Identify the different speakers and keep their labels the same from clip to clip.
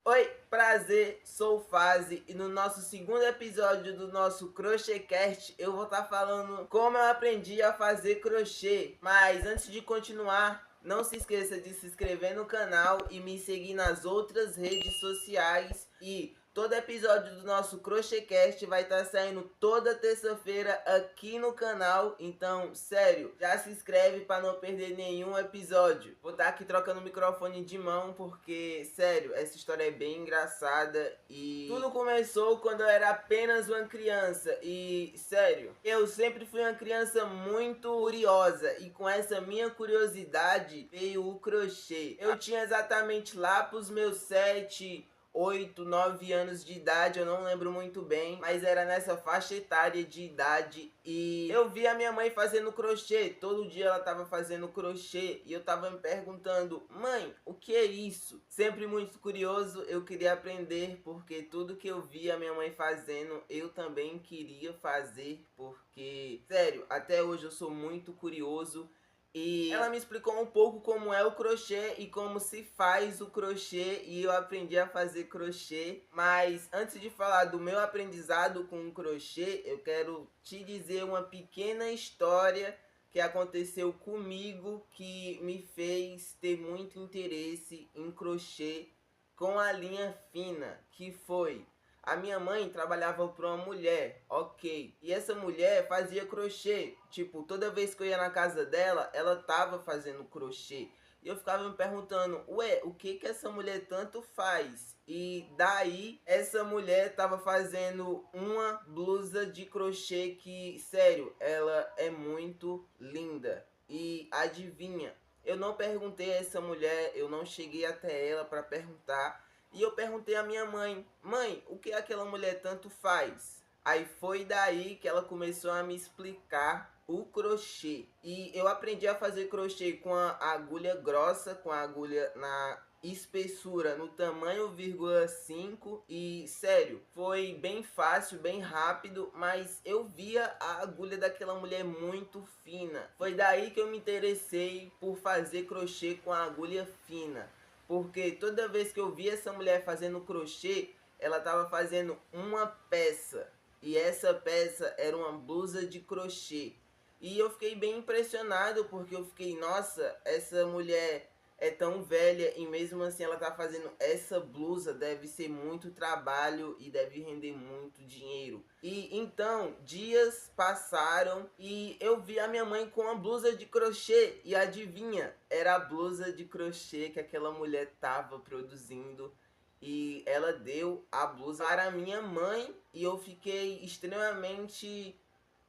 Speaker 1: Oi, prazer, sou o Faze e no nosso segundo episódio do nosso CrochêCast eu vou estar falando como eu aprendi a fazer crochê. Mas antes de continuar, não se esqueça de se inscrever no canal e me seguir nas outras redes sociais. E todo episódio do nosso CrochêCast vai estar saindo toda terça-feira aqui no canal. Então, sério, já se inscreve para não perder nenhum episódio. Vou estar aqui trocando o microfone de mão porque, sério, essa história é bem engraçada. E tudo começou quando eu era apenas uma criança. E, sério, eu sempre fui uma criança muito curiosa. E com essa minha curiosidade veio o crochê. Eu tinha exatamente lá pros meus 8, 9 anos de idade, eu não lembro muito bem, mas era nessa faixa etária de idade e eu vi a minha mãe fazendo crochê, todo dia ela tava fazendo crochê e eu tava me perguntando, mãe, o que é isso? Sempre muito curioso, eu queria aprender porque tudo que eu via a minha mãe fazendo, eu também queria fazer porque, sério, até hoje eu sou muito curioso. E ela me explicou um pouco como é o crochê e como se faz o crochê e eu aprendi a fazer crochê. Mas antes de falar do meu aprendizado com o crochê, eu quero te dizer uma pequena história que aconteceu comigo que me fez ter muito interesse em crochê com a linha fina, que foi: a minha mãe trabalhava para uma mulher, ok. E essa mulher fazia crochê. Tipo, toda vez que eu ia na casa dela, ela tava fazendo crochê. E eu ficava me perguntando, ué, o que que essa mulher tanto faz? E daí, essa mulher tava fazendo uma blusa de crochê que, sério, ela é muito linda. E adivinha, eu não perguntei a essa mulher, eu não cheguei até ela para perguntar. E eu perguntei à minha mãe, mãe, o que aquela mulher tanto faz? Aí foi daí que ela começou a me explicar o crochê. E eu aprendi a fazer crochê com a agulha grossa, com a agulha na espessura no tamanho 5 e sério, foi bem fácil, bem rápido, mas eu via a agulha daquela mulher muito fina. Foi daí que eu me interessei por fazer crochê com a agulha fina. Porque toda vez que eu via essa mulher fazendo crochê, ela estava fazendo uma peça. E essa peça era uma blusa de crochê. E eu fiquei bem impressionado porque eu fiquei, nossa, essa mulher é tão velha e mesmo assim ela tá fazendo essa blusa, deve ser muito trabalho e deve render muito dinheiro. E então, dias passaram e eu vi a minha mãe com uma blusa de crochê e adivinha, era a blusa de crochê que aquela mulher tava produzindo. E ela deu a blusa para minha mãe e eu fiquei extremamente: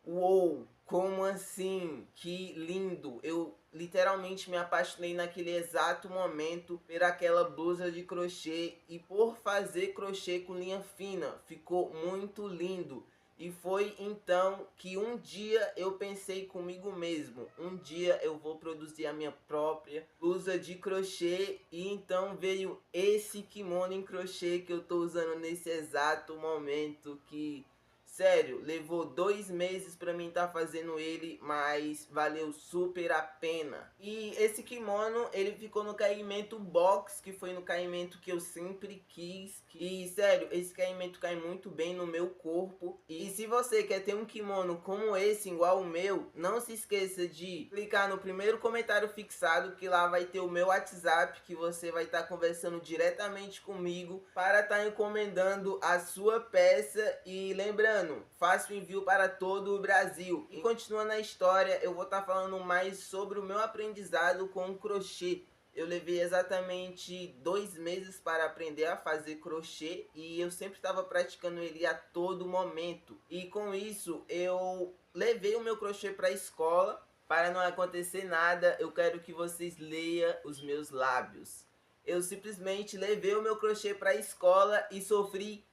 Speaker 1: uou, como assim? Que lindo! Eu literalmente me apaixonei naquele exato momento por aquela blusa de crochê e por fazer crochê com linha fina. Ficou muito lindo. E foi então que um dia eu pensei comigo mesmo, um dia eu vou produzir a minha própria blusa de crochê. E então veio esse kimono em crochê que eu tô usando nesse exato momento, que, sério, levou 2 meses pra mim estar fazendo ele, mas valeu super a pena. E esse kimono, ele ficou no caimento box, que foi no caimento que eu sempre quis. E, sério, esse caimento cai muito bem no meu corpo. E se você quer ter um kimono como esse, igual o meu, não se esqueça de clicar no primeiro comentário fixado, que lá vai ter o meu WhatsApp, que você vai estar conversando diretamente comigo para estar encomendando a sua peça. E lembrando, faço envio para todo o Brasil. E continuando a história, eu vou estar falando mais sobre o meu aprendizado com o crochê. Eu levei exatamente 2 meses para aprender a fazer crochê e eu sempre estava praticando ele a todo momento. E com isso eu levei o meu crochê para a escola. Para não acontecer nada, eu quero que vocês leiam os meus lábios. Eu simplesmente levei o meu crochê para a escola e sofri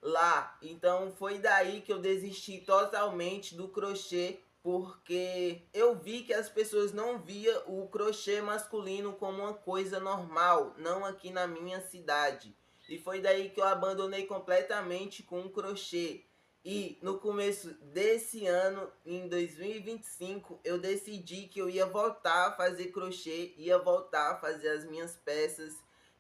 Speaker 1: lá. Então foi daí que eu desisti totalmente do crochê, porque eu vi que as pessoas não via o crochê masculino como uma coisa normal, não aqui na minha cidade. E foi daí que eu abandonei completamente com o crochê. E no começo desse ano, em 2025, eu decidi que eu ia voltar a fazer crochê, ia voltar a fazer as minhas peças.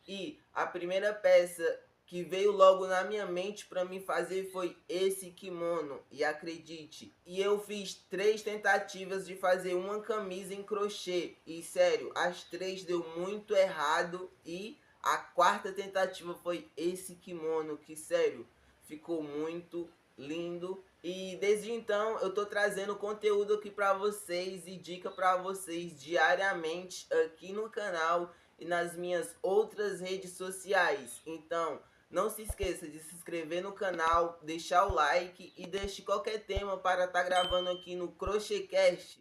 Speaker 1: E a primeira peça que veio logo na minha mente para mim fazer foi esse kimono, e acredite, e eu fiz 3 tentativas de fazer uma camisa em crochê, e sério, as 3 deu muito errado, e a 4ª tentativa foi esse kimono, que sério, ficou muito lindo. E desde então eu tô trazendo conteúdo aqui para vocês e dica para vocês diariamente aqui no canal e nas minhas outras redes sociais. Então, não se esqueça de se inscrever no canal, deixar o like e deixe qualquer tema para estar gravando aqui no CrochêCast.